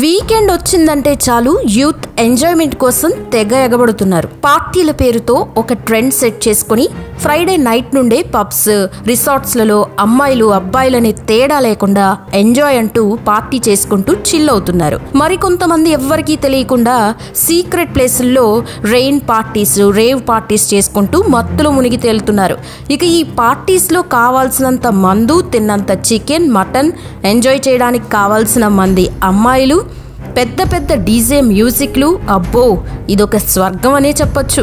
Weekend వచ్చిందంటే చాలు youth enjoyment కోసం తెగ ఎగబడుతున్నారు. పార్టీల పేరుతో ఒక ట్రెండ్ సెట్ చేసుకుని ఫ్రైడే నైట్ నుండే పబ్స్, రిసార్ట్స్లలో అమ్మాయిలు అబ్బాయిలని తేడా లేకుండా ఎంజాయ్ అంటూ పార్టీ చేసుకుంటూ చిల్ అవుతున్నారు. మరికొంతమంది ఎవ్వరికీ తెలియకుండా సీక్రెట్ ప్లేసుల్లో రెయిన్ పార్టీస్, రేవ్ పార్టీస్ చేసుకుంటూ మత్తులో మునిగి తేలుతున్నారు. ఇక ఈ పార్టీస్లో కావాల్సినంత మందు, తిన్నంత చికెన్, మటన్, ఎంజాయ్ చేయడానికి కావాల్సిన మంది అమ్మాయిలు, పెద్ద పెద్ద డీజే మ్యూజిక్లు, అబ్బో ఇదొక స్వర్గం అనే చెప్పొచ్చు.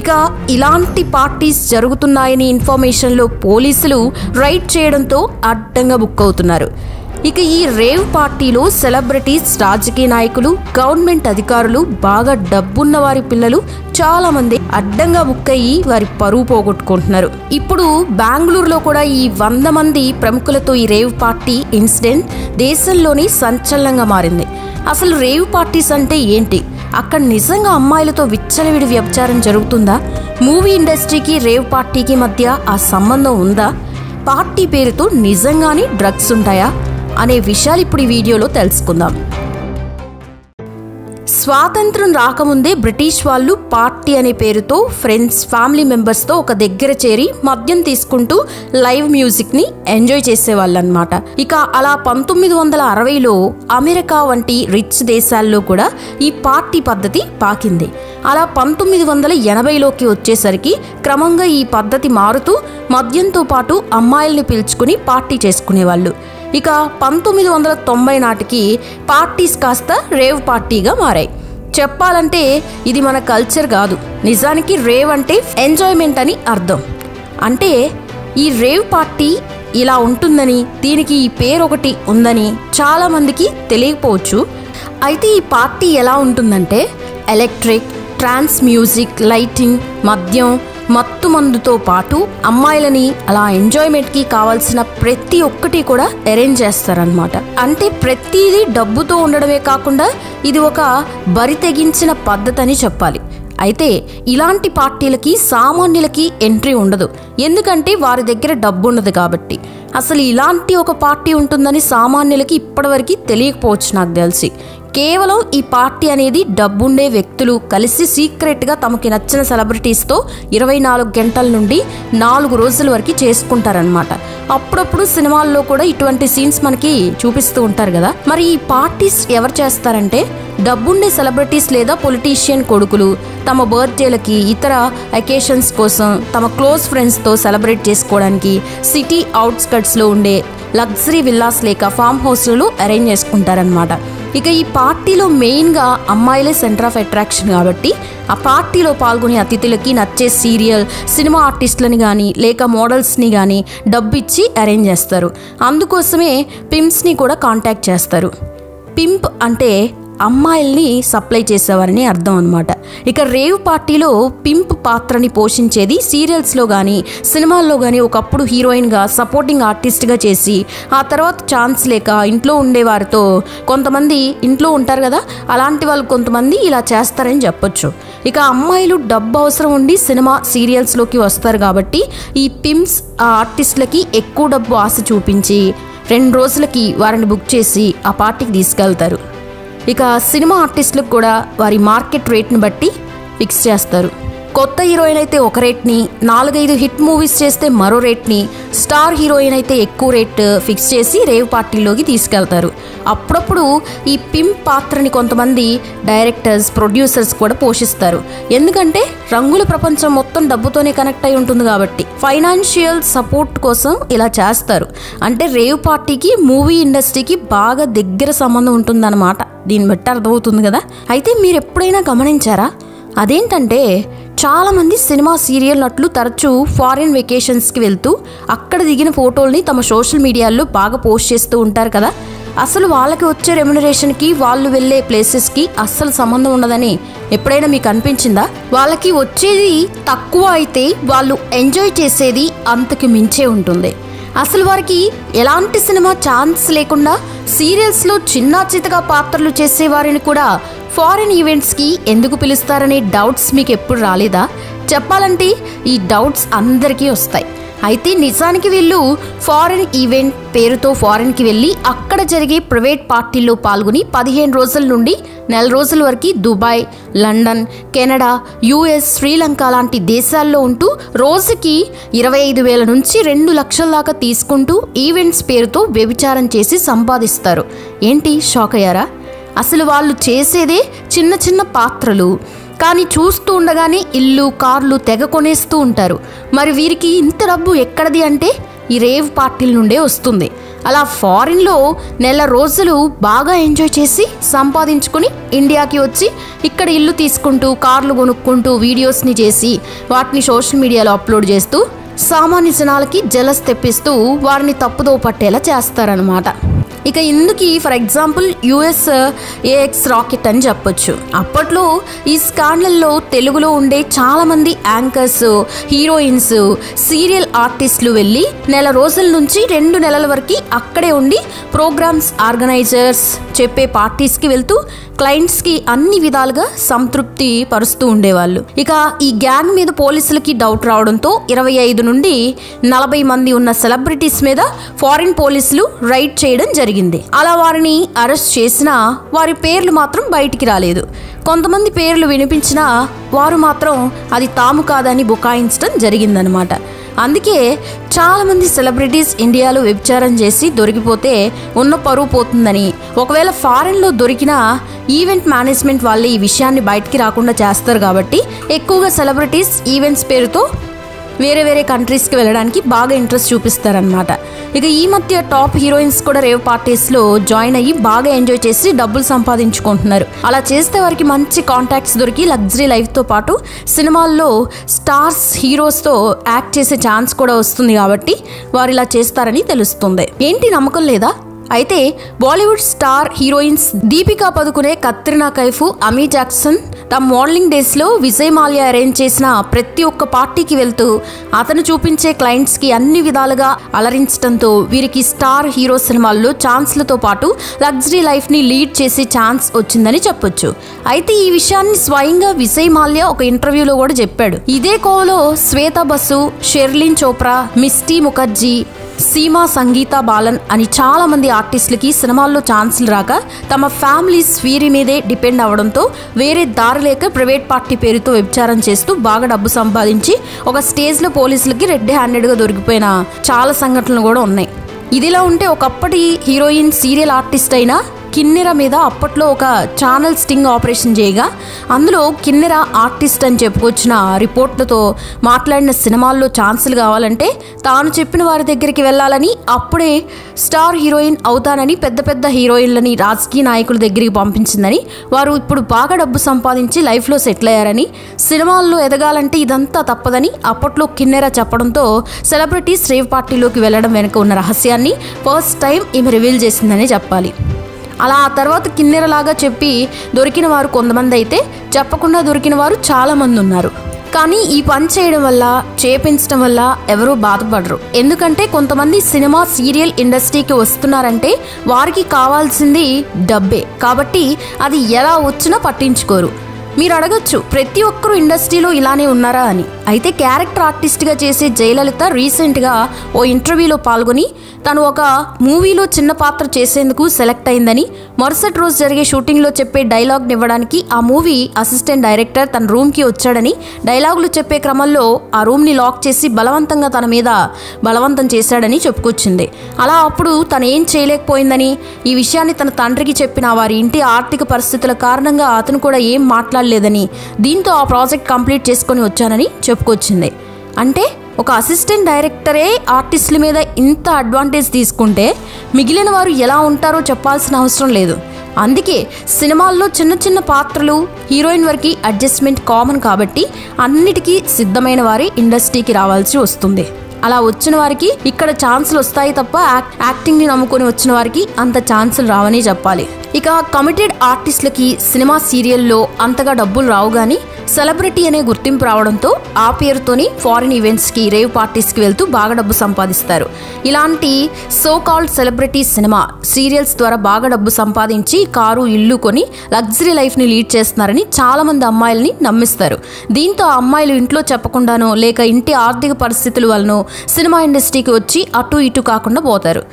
ఇక ఇలాంటి పార్టీస్ జరుగుతున్నాయని ఇన్ఫర్మేషన్లో పోలీసులు రైడ్ చేయడంతో అడ్డంగా బుక్ అవుతున్నారు. ఇక ఈ రేవ్ పార్టీలో సెలబ్రిటీస్, రాజకీయ నాయకులు, గవర్నమెంట్ అధికారులు, బాగా డబ్బున్న వారి పిల్లలు చాలా మంది అడ్డంగా బుక్ అయ్యి వారి పరువు పోగొట్టుకుంటున్నారు. ఇప్పుడు బెంగళూరులో కూడా ఈ 100 మంది ప్రముఖులతో ఈ రేవ్ పార్టీ ఇన్సిడెంట్ దేశంలోని సంచలనంగా మారింది. అసలు రేవ్ పార్టీస్ అంటే ఏంటి? అక్కడ నిజంగా అమ్మాయిలతో విచ్చలవిడి వ్యభిచారం జరుగుతుందా? మూవీ ఇండస్ట్రీకి రేవ్ పార్టీకి మధ్య ఆ సంబంధం ఉందా? పార్టీ పేరుతో నిజంగానే డ్రగ్స్ ఉంటాయా అనే విషయాలు ఇప్పుడు ఈ వీడియోలో తెలుసుకుందాం. స్వాతంత్రం రాకముందే బ్రిటిష్ వాళ్ళు పార్టీ అనే పేరుతో ఫ్రెండ్స్, ఫ్యామిలీ మెంబర్స్తో ఒక దగ్గర చేరి మద్యం తీసుకుంటూ లైవ్ మ్యూజిక్ని ఎంజాయ్ చేసేవాళ్ళు అనమాట. ఇక అలా 1960లో అమెరికా వంటి రిచ్ దేశాల్లో కూడా ఈ పార్టీ పద్ధతి పాకింది. అలా 1980లోకి వచ్చేసరికి క్రమంగా ఈ పద్ధతి మారుతూ మద్యంతో పాటు అమ్మాయిల్ని పిలుచుకుని పార్టీ చేసుకునేవాళ్ళు. ఇక 1990 నాటికి పార్టీస్ కాస్త రేవ్ పార్టీగా మారాయి. చెప్పాలంటే ఇది మన కల్చర్ కాదు, నిజానికి రేవ్ అంటే ఎంజాయ్మెంట్ అని అర్థం. అంటే ఈ రేవ్ పార్టీ ఇలా ఉంటుందని, దీనికి ఈ పేరు ఒకటి ఉందని చాలామందికి తెలియకపోవచ్చు. అయితే ఈ పార్టీ ఎలా ఉంటుందంటే ఎలక్ట్రిక్, ట్రాన్స్ మ్యూజిక్, లైటింగ్, మద్యం, మత్తు మందుతో పాటు అమ్మాయిలని అలా ఎంజాయ్మెంట్కి కావాల్సిన ప్రతి ఒక్కటి కూడా అరేంజ్ చేస్తారనమాట. అంటే ప్రతిదీ డబ్బుతో ఉండడమే కాకుండా ఇది ఒక బరి తెగించిన పద్ధతి అని చెప్పాలి. అయితే ఇలాంటి పార్టీలకి సామాన్యులకి ఎంట్రీ ఉండదు, ఎందుకంటే వారి దగ్గర డబ్బు ఉండదు కాబట్టి. అసలు ఇలాంటి ఒక పార్టీ ఉంటుందని సామాన్యులకి ఇప్పటివరకు తెలియకపోవచ్చు నాకు తెలిసి. కేవలం ఈ పార్టీ అనేది డబ్బుండే వ్యక్తులు కలిసి సీక్రెట్గా తమకి నచ్చిన సెలబ్రిటీస్తో 24 గంటల నుండి 4 రోజుల వరకు చేసుకుంటారనమాట. అప్పుడప్పుడు సినిమాల్లో కూడా ఇటువంటి సీన్స్ మనకి చూపిస్తూ ఉంటారు కదా. మరి ఈ పార్టీస్ ఎవరు చేస్తారంటే డబ్బుండే సెలబ్రిటీస్ లేదా పొలిటీషియన్ కొడుకులు తమ బర్త్డేలకి, ఇతర అకేషన్స్ కోసం తమ క్లోజ్ ఫ్రెండ్స్తో సెలబ్రేట్ చేసుకోవడానికి సిటీ అవుట్స్కట్స్లో ఉండే లగ్జరీ విల్లాస్ లేక ఫామ్ హౌస్లలో అరేంజ్ చేసుకుంటారనమాట. ఇక ఈ పార్టీలో మెయిన్గా అమ్మాయిలే సెంటర్ ఆఫ్ అట్రాక్షన్ కాబట్టి ఆ పార్టీలో పాల్గొనే అతిథులకి నచ్చే సీరియల్, సినిమా ఆర్టిస్టులని కానీ లేక మోడల్స్ని కానీ డబ్బిచ్చి అరేంజ్ చేస్తారు. అందుకోసమే పింప్స్ని కూడా కాంటాక్ట్ చేస్తారు. పింప్ అంటే అమ్మాయిల్ని సప్లై చేసేవారని అర్థం అనమాట. ఇక రేవ్ పార్టీలో పింప్ పాత్రని పోషించేది సీరియల్స్లో కానీ సినిమాల్లో కానీ ఒకప్పుడు హీరోయిన్గా, సపోర్టింగ్ ఆర్టిస్ట్గా చేసి ఆ తర్వాత ఛాన్స్ లేక ఇంట్లో ఉండేవారితో, కొంతమంది ఇంట్లో ఉంటారు కదా అలాంటి వాళ్ళు కొంతమంది ఇలా చేస్తారని చెప్పొచ్చు. ఇక అమ్మాయిలు డబ్బు అవసరం ఉండి సినిమా, సీరియల్స్లోకి వస్తారు కాబట్టి ఈ పింప్స్ ఆ ఆర్టిస్టులకి ఎక్కువ డబ్బు ఆశ చూపించి 2 రోజులకి వారిని బుక్ చేసి ఆ పార్టీకి తీసుకెళ్తారు. ఇక సినిమా ఆర్టిస్టులకు కూడా వారి మార్కెట్ రేట్ని బట్టి ఫిక్స్ చేస్తారు. కొత్త హీరోయిన్ అయితే ఒక రేట్ని, 4-5 హిట్ మూవీస్ చేస్తే మరో రేట్ని, స్టార్ హీరోయిన్ అయితే ఎక్కువ రేట్ ఫిక్స్ చేసి రేవ్ పార్టీలోకి తీసుకెళ్తారు. అప్పుడప్పుడు ఈ పింప్ పాత్రని కొంతమంది డైరెక్టర్స్, ప్రొడ్యూసర్స్ కూడా పోషిస్తారు. ఎందుకంటే రంగుల ప్రపంచం మొత్తం డబ్బుతోనే కనెక్ట్ అయి ఉంటుంది కాబట్టి ఫైనాన్షియల్ సపోర్ట్ కోసం ఇలా చేస్తారు. అంటే రేవ్ పార్టీకి మూవీ ఇండస్ట్రీకి బాగా దగ్గర సంబంధం ఉంటుందన్నమాట. దీన్ని బట్టి అర్థమవుతుంది కదా. అయితే మీరు ఎప్పుడైనా గమనించారా? అదేంటంటే చాలామంది సినిమా, సీరియల్ నటులు తరచూ ఫారిన్ వెకేషన్స్కి వెళ్తూ అక్కడ దిగిన ఫోటోల్ని తమ సోషల్ మీడియాల్లో బాగా పోస్ట్ చేస్తూ ఉంటారు కదా. అసలు వాళ్ళకి వచ్చే రెమ్యునరేషన్కి, వాళ్ళు వెళ్ళే ప్లేసెస్కి అస్సలు సంబంధం ఉండదని ఎప్పుడైనా మీకు అనిపించిందా? వాళ్ళకి వచ్చేది తక్కువ అయితే వాళ్ళు ఎంజాయ్ చేసేది అంతకు మించే ఉంటుంది. అసలు వారికి ఎలాంటి సినిమా ఛాన్స్ లేకుండా సీరియల్స్లో చిన్న చితగా పాత్రలు చేసేవారిని కూడా ఫారిన్ ఈవెంట్స్కి ఎందుకు పిలుస్తారనే డౌట్స్ మీకు ఎప్పుడు రాలేదా? చెప్పాలంటే ఈ డౌట్స్ అందరికీ వస్తాయి. అయితే నిజానికి వీళ్ళు ఫారెన్ ఈవెంట్ పేరుతో ఫారెన్కి వెళ్ళి అక్కడ జరిగే ప్రైవేట్ పార్టీల్లో పాల్గొని 15 రోజుల నుండి నెల రోజుల వరకు Dubai, London, Canada, US, Sri Lanka లాంటి దేశాల్లో ఉంటూ రోజుకి 25,000 నుంచి 2 లక్షల దాకా తీసుకుంటూ ఈవెంట్స్ పేరుతో వ్యభిచారం చేసి సంపాదిస్తారు. ఏంటి షాక్ అయ్యారా? అసలు వాళ్ళు చేసేదే చిన్న చిన్న పాత్రలు, కానీ చూస్తూ ఉండగానే ఇల్లు, కార్లు తెగ కొనేస్తూ ఉంటారు. మరి వీరికి ఇంత డబ్బు ఎక్కడిది అంటే ఈ రేవ్ పార్టీల నుండే వస్తుంది. అలా ఫారిన్లో నెల రోజులు బాగా ఎంజాయ్ చేసి సంపాదించుకుని ఇండియాకి వచ్చి ఇక్కడ ఇల్లు తీసుకుంటూ, కార్లు కొనుక్కుంటూ, వీడియోస్ని చేసి వాటిని సోషల్ మీడియాలో అప్లోడ్ చేస్తూ సామాన్య జనాలకి జలస్ తెప్పిస్తూ వారిని తప్పుదో పట్టేలా చేస్తారనమాట. ఇక ఇందుకు for example US AX rocket అని చెప్పొచ్చు. అప్పట్లో ఈ స్కాండల్లో తెలుగులో ఉండే చాలామంది యాంకర్స్, హీరోయిన్స్, సీరియల్ ఆర్టిస్టులు వెళ్ళి నెల రోజుల నుంచి 2 నెలల వరకు అక్కడే ఉండి ప్రోగ్రామ్స్ ఆర్గనైజర్స్ చెప్పే పార్టీస్కి వెళ్తూ క్లయింట్స్కి అన్ని విధాలుగా సంతృప్తి పరుస్తూ ఉండేవాళ్ళు. ఇక ఈ గ్యాంగ్ మీద పోలీసులకి డౌట్ రావడంతో 25 నుండి 40 మంది ఉన్న సెలబ్రిటీస్ మీద ఫారిన్ పోలీసులు రైడ్ చేయడం జరిగింది. అలా వారిని అరెస్ట్ చేసినా వారి పేర్లు మాత్రం బయటికి రాలేదు. కొంతమంది పేర్లు వినిపించినా వారు మాత్రం అది తాము కాదని బుకాయించడం జరిగిందనమాట. అందుకే చాలామంది సెలబ్రిటీస్ ఇండియాలో వ్యభిచారం చేసి దొరికిపోతే ఉన్న పరువు పోతుందని, ఒకవేళ ఫారెన్లో దొరికినా ఈవెంట్ మేనేజ్మెంట్ వాళ్ళే ఈ విషయాన్ని బయటికి రాకుండా చేస్తారు. కాబట్టి ఎక్కువగా సెలబ్రిటీస్ ఈవెంట్స్ పేరుతో వేరే వేరే కంట్రీస్కి వెళ్ళడానికి బాగా ఇంట్రెస్ట్ చూపిస్తారనమాట. ఇక ఈ మధ్య టాప్ హీరోయిన్స్ కూడా రేవ్ పార్టీస్లో జాయిన్ అయ్యి బాగా ఎంజాయ్ చేసి డబ్బులు సంపాదించుకుంటున్నారు. అలా చేస్తే వారికి మంచి కాంటాక్ట్స్ దొరికి లగ్జరీ లైఫ్తో పాటు సినిమాల్లో స్టార్స్, హీరోస్తో యాక్ట్ చేసే ఛాన్స్ కూడా వస్తుంది. కాబట్టి వారు ఇలా చేస్తారని తెలుస్తుంది. ఏంటి నమ్మకం లేదా? అయితే Bollywood star heroines Deepika Padukone, Katrina Kaif, Amy Jackson తమ మోడలింగ్ డేస్లో విజయ్ మాల్యా అరేంజ్ చేసిన ప్రతి ఒక్క పార్టీకి వెళ్తూ అతను చూపించే క్లయింట్స్కి అన్ని విధాలుగా అలరించడంతో వీరికి స్టార్ హీరో సినిమాల్లో ఛాన్స్లతో పాటు లగ్జరీ లైఫ్ని లీడ్ చేసే ఛాన్స్ వచ్చిందని చెప్పొచ్చు. అయితే ఈ విషయాన్ని స్వయంగా విజయ్ మాల్యా ఒక ఇంటర్వ్యూలో కూడా చెప్పాడు. ఇదే కోవలో శ్వేతా బసు, షెర్లిన్ చోప్రా, మిస్టీ ముఖర్జీ, సీమా, సంగీత బాలన్ అని చాలా మంది ఆర్టిస్టులకి సినిమాల్లో ఛాన్సులు రాక తమ ఫ్యామిలీస్ వీరి మీదే డిపెండ్ అవడంతో వేరే దారి లేక ప్రైవేట్ పార్టీ పేరుతో వ్యభిచారం చేస్తూ బాగా డబ్బు సంపాదించి ఒక స్టేజ్లో పోలీసులకి రెడ్ హ్యాండెడ్గా దొరికిపోయిన చాలా సంఘటనలు కూడా ఉన్నాయి. ఇదిలా ఉంటే ఒకప్పటి హీరోయిన్, సీరియల్ ఆర్టిస్ట్ అయిన కిన్నెర మీద అప్పట్లో ఒక ఛానల్ స్టింగ్ ఆపరేషన్ చేయగా అందులో కిన్నెర ఆర్టిస్ట్ అని చెప్పుకొచ్చిన రిపోర్ట్లతో మాట్లాడిన సినిమాల్లో ఛాన్సులు కావాలంటే తాను చెప్పిన వారి దగ్గరికి వెళ్ళాలని, అప్పుడే స్టార్ హీరోయిన్ అవుతానని పెద్ద పెద్ద హీరోయిన్లని, రాజకీయ నాయకుల దగ్గరికి పంపించిందని, వారు ఇప్పుడు బాగా డబ్బు సంపాదించి లైఫ్లో సెటిల్ అయ్యారని, సినిమాల్లో ఎదగాలంటే ఇదంతా తప్పదని అప్పట్లో కిన్నెర చెప్పడంతో సెలబ్రిటీస్ రేవ్ పార్టీలోకి వెళ్ళడం వెనుక ఉన్న రహస్యాన్ని ఫస్ట్ టైం ఈమె రివీల్ చేసిందనే చెప్పాలి. అలా ఆ తర్వాత కిన్నెరలాగా చెప్పి దొరికిన వారు కొంతమంది అయితే చెప్పకుండా దొరికిన వారు చాలామంది ఉన్నారు. కానీ ఈ పని చేయడం వల్ల, చేపించడం వల్ల ఎవరూ బాధపడరు. ఎందుకంటే కొంతమంది సినిమా, సీరియల్ ఇండస్ట్రీకి వస్తున్నారంటే వారికి కావాల్సింది డబ్బే. కాబట్టి అది ఎలా వచ్చినా పట్టించుకోరు. మీరు అడగచ్చు, ప్రతి ఒక్కరూ ఇండస్ట్రీలో ఇలానే ఉన్నారా అని. అయితే క్యారెక్టర్ ఆర్టిస్ట్గా చేసే జయలలిత రీసెంట్గా ఓ ఇంటర్వ్యూలో పాల్గొని తను ఒక మూవీలో చిన్న పాత్ర చేసేందుకు సెలెక్ట్ అయిందని, మరుసటి రోజు జరిగే షూటింగ్లో చెప్పే డైలాగ్ని ఇవ్వడానికి ఆ మూవీ అసిస్టెంట్ డైరెక్టర్ తన రూమ్కి వచ్చాడని, డైలాగులు చెప్పే క్రమంలో ఆ రూమ్ని లాక్ చేసి బలవంతంగా తన మీద బలవంతం చేశాడని చెప్పుకొచ్చింది. అలా అప్పుడు తను ఏం చేయలేకపోయిందని, ఈ విషయాన్ని తన తండ్రికి చెప్పిన వారి ఇంటి ఆర్థిక పరిస్థితుల కారణంగా అతను కూడా ఏం మాట్లాడలేదని, దీంతో ఆ ప్రాజెక్ట్ కంప్లీట్ చేసుకొని వచ్చానని చెప్పుకొచ్చింది. అంటే ఒక అసిస్టెంట్ డైరెక్టరే ఆర్టిస్టుల మీద ఇంత అడ్వాంటేజ్ తీసుకుంటే మిగిలిన వారు ఎలా ఉంటారో చెప్పాల్సిన అవసరం లేదు. అందుకే సినిమాల్లో చిన్న చిన్న పాత్రలు, హీరోయిన్ వరకు అడ్జస్ట్మెంట్ కామన్ కాబట్టి అన్నిటికీ సిద్ధమైన వారి ఇండస్ట్రీకి రావాల్సి వస్తుంది. అలా వచ్చిన వారికి ఇక్కడ ఛాన్సులు వస్తాయి తప్ప యాక్టింగ్ని నమ్ముకొని వచ్చిన వారికి అంత ఛాన్సులు రావని చెప్పాలి. ఇక కమిటెడ్ ఆర్టిస్టులకి సినిమా, సీరియల్లో అంతగా డబ్బులు రావు, కానీ సెలబ్రిటీ అనే గుర్తింపు రావడంతో ఆ పేరుతోని ఫారిన్ ఈవెంట్స్కి రేవ్ పార్టీస్కి వెళ్తూ బాగా డబ్బు సంపాదిస్తారు. ఇలాంటి so called celebrity cinema serials ద్వారా బాగా డబ్బు సంపాదించి కారు ఇల్లు కొని లగ్జరీ లైఫ్ని లీడ్ చేస్తున్నారని చాలామంది అమ్మాయిలని నమ్మిస్తారు. దీంతో ఆ అమ్మాయిలు ఇంట్లో చెప్పకుండానో లేక ఇంటి ఆర్థిక పరిస్థితుల వలనో సినిమా ఇండస్ట్రీకి వచ్చి అటు ఇటు కాకుండా పోతారు.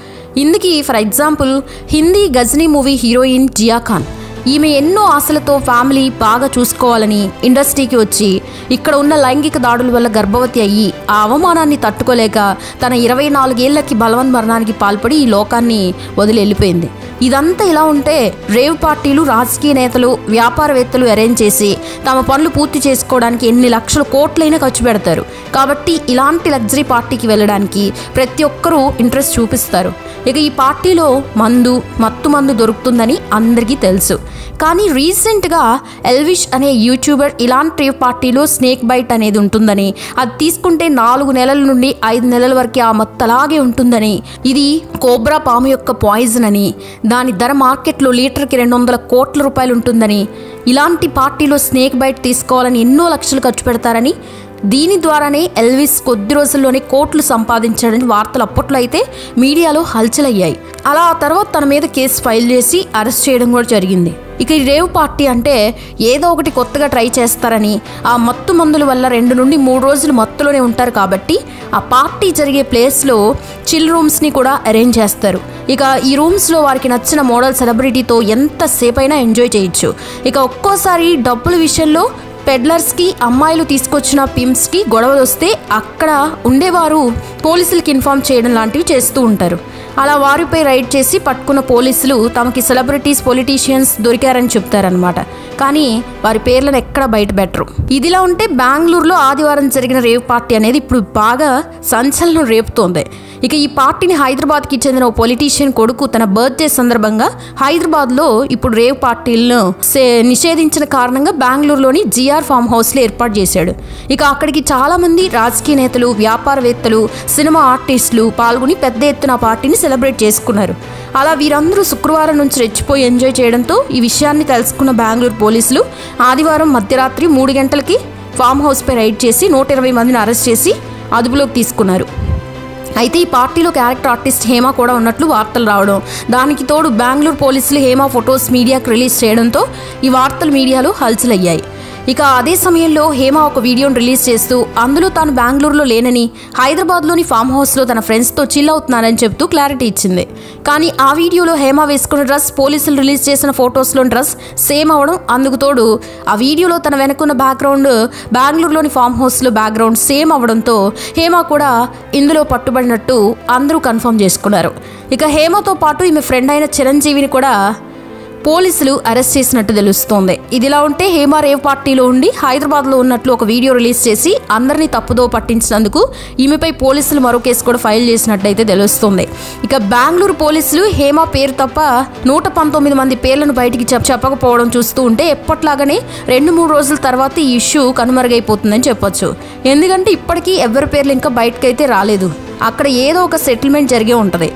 ఇందుకీ for example Hindi Ghajini movie heroine Jiah Khan. ఈమె ఎన్నో ఆశలతో ఫ్యామిలీ బాగా చూసుకోవాలని ఇండస్ట్రీకి వచ్చి ఇక్కడ ఉన్న లైంగిక దాడుల వల్ల గర్భవతి అయ్యి ఆ అవమానాన్ని తట్టుకోలేక తన 24 ఏళ్లకి బలవన్ మరణానికి పాల్పడి ఈ లోకాన్ని వదిలి వెళ్ళిపోయింది. ఇదంతా ఇలా ఉంటే రేవ్ పార్టీలు రాజకీయ నేతలు వ్యాపారవేత్తలు అరేంజ్ చేసి తమ పనులు పూర్తి చేసుకోవడానికి ఎన్ని లక్షల కోట్లైనా ఖర్చు పెడతారు. కాబట్టి ఇలాంటి లగ్జరీ పార్టీకి వెళ్ళడానికి ప్రతి ఒక్కరూ ఇంట్రెస్ట్ చూపిస్తారు. ఇక ఈ పార్టీలో మత్తు మందు దొరుకుతుందని అందరికీ తెలుసు. కానీ రీసెంట్గా ఎల్విష్ అనే యూట్యూబర్ ఇలాంటి రేవ్ పార్టీలో స్నేక్ బైట్ అనేది ఉంటుందని, అది తీసుకుంటే 4 నెలల నుండి 5 నెలల వరకు ఆ మత్తు అలాగే ఉంటుందని, ఇది కోబ్రా పాము యొక్క పాయిజన్ అని, దాని ధర మార్కెట్లో లీటర్కి 200 కోట్ల రూపాయలు ఉంటుందని, ఇలాంటి పార్టీలో స్నేక్ బైట్ తీసుకోవాలని ఎన్నో లక్షలు ఖర్చు పెడతారని, దీని ద్వారానే ఎల్విస్ కొద్ది రోజుల్లోనే కోట్లు సంపాదించాడని వార్తలు అప్పట్లో అయితే మీడియాలో హల్చలయ్యాయి. అలా ఆ తర్వాత తన మీద కేసు ఫైల్ చేసి అరెస్ట్ చేయడం కూడా జరిగింది. ఇక ఈ రేవ్ పార్టీ అంటే ఏదో ఒకటి కొత్తగా ట్రై చేస్తారని, ఆ మత్తు మందుల వల్ల 2 నుండి 3 రోజులు మత్తులోనే ఉంటారు కాబట్టి ఆ పార్టీ జరిగే ప్లేస్లో చిల్ రూమ్స్ని కూడా అరేంజ్ చేస్తారు. ఇక ఈ రూమ్స్లో వారికి నచ్చిన మోడల్ సెలబ్రిటీతో ఎంతసేపైనా ఎంజాయ్ చేయొచ్చు. ఇక ఒక్కోసారి డబ్బుల విషయంలో పెడ్లర్స్కి అమ్మాయిలు తీసుకొచ్చిన పిమ్స్కి గొడవలు వస్తే అక్కడ ఉండేవారు పోలీసులకి ఇన్ఫార్మ్ చేయడం లాంటివి చేస్తూ ఉంటారు. అలా వారిపై రైడ్ చేసి పట్టుకున్న పోలీసులు తమకి సెలబ్రిటీస్ పొలిటీషియన్స్ దొరికారని చెప్తారనమాట. కానీ వారి పేర్లను ఎక్కడ బయట పెట్టరు. ఇదిలా ఉంటే బెంగళూరులో ఆదివారం జరిగిన రేవ్ పార్టీ అనేది ఇప్పుడు బాగా సంచలనం రేపుతోంది. ఇక ఈ పార్టీని హైదరాబాద్కి చెందిన ఓ పొలిటీషియన్ కొడుకు తన బర్త్డే సందర్భంగా హైదరాబాద్లో ఇప్పుడు రేవ్ పార్టీలను నిషేధించిన కారణంగా బెంగళూరులోని జిఆర్ ఫామ్ హౌస్లో ఏర్పాటు చేశాడు. ఇక అక్కడికి చాలామంది రాజకీయ నేతలు, వ్యాపారవేత్తలు, సినిమా ఆర్టిస్టులు పాల్గొని పెద్ద ఎత్తున ఆ పార్టీని సెలబ్రేట్ చేసుకున్నారు. అలా వీరందరూ శుక్రవారం నుంచి రెచ్చిపోయి ఎంజాయ్ చేయడంతో ఈ విషయాన్ని తెలుసుకున్న బెంగళూరు పోలీసులు ఆదివారం మధ్యరాత్రి 3 గంటలకి ఫామ్ హౌస్పై రైడ్ చేసి 120 మందిని అరెస్ట్ చేసి అదుపులోకి తీసుకున్నారు. అయితే ఈ పార్టీలో క్యారెక్టర్ ఆర్టిస్ట్ హేమ కూడా ఉన్నట్లు వార్తలు రావడం, దానికి తోడు బెంగళూరు పోలీసులు హేమ ఫొటోస్ మీడియాకు రిలీజ్ చేయడంతో ఈ వార్తలు మీడియాలో హల్చలయ్యాయి. ఇక అదే సమయంలో హేమ ఒక వీడియోను రిలీజ్ చేస్తూ అందులో తాను బెంగళూరులో లేనని, హైదరాబాద్లోని ఫామ్ హౌస్లో తన ఫ్రెండ్స్తో చిల్ అవుతున్నానని చెప్తూ క్లారిటీ ఇచ్చింది. కానీ ఆ వీడియోలో హేమ వేసుకున్న డ్రెస్, పోలీసులు రిలీజ్ చేసిన ఫొటోస్లోని డ్రెస్ సేమ్ అవడం, అందుకు తోడు ఆ వీడియోలో తన వెనుకున్న బ్యాక్గ్రౌండ్ బెంగళూరులోని ఫామ్ హౌస్లో బ్యాక్గ్రౌండ్ సేమ్ అవడంతో హేమ కూడా ఇందులో పట్టుబడినట్టు అందరూ కన్ఫర్మ్ చేసుకున్నారు. ఇక హేమతో పాటు ఈమె ఫ్రెండ్ అయిన చిరంజీవిని కూడా పోలీసులు అరెస్ట్ చేసినట్టు తెలుస్తోంది. ఇదిలా ఉంటే హేమ రేవ్ పార్టీలో ఉండి హైదరాబాద్లో ఉన్నట్లు ఒక వీడియో రిలీజ్ చేసి అందరినీ తప్పుదో పట్టించినందుకు ఈమెపై పోలీసులు మరో కేసు కూడా ఫైల్ చేసినట్టయితే తెలుస్తోంది. ఇక బెంగళూరు పోలీసులు హేమ పేరు తప్ప 119 మంది పేర్లను బయటికి చెప్పకపోవడం చూస్తూ ఉంటే ఎప్పట్లాగానే 2-3 రోజుల తర్వాత ఈ ఇష్యూ కనుమరుగైపోతుందని చెప్పొచ్చు. ఎందుకంటే ఇప్పటికీ ఎవరి పేర్లు ఇంకా బయటకైతే రాలేదు. అక్కడ ఏదో ఒక సెటిల్మెంట్ జరిగే ఉంటుంది.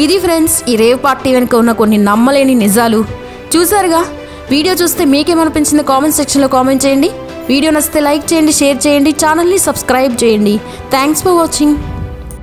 ఇది ఫ్రెండ్స్, ఈ రేవ్ పార్టీ వెనుక ఉన్న కొన్ని నమ్మలేని నిజాలు. చూసారుగా, వీడియో చూస్తే మీకేమనిపించింది కామెంట్ సెక్షన్లో కామెంట్ చేయండి. వీడియో నచ్చితే లైక్ చేయండి, షేర్ చేయండి, ఛానల్ని సబ్స్క్రైబ్ చేయండి. Thanks for watching.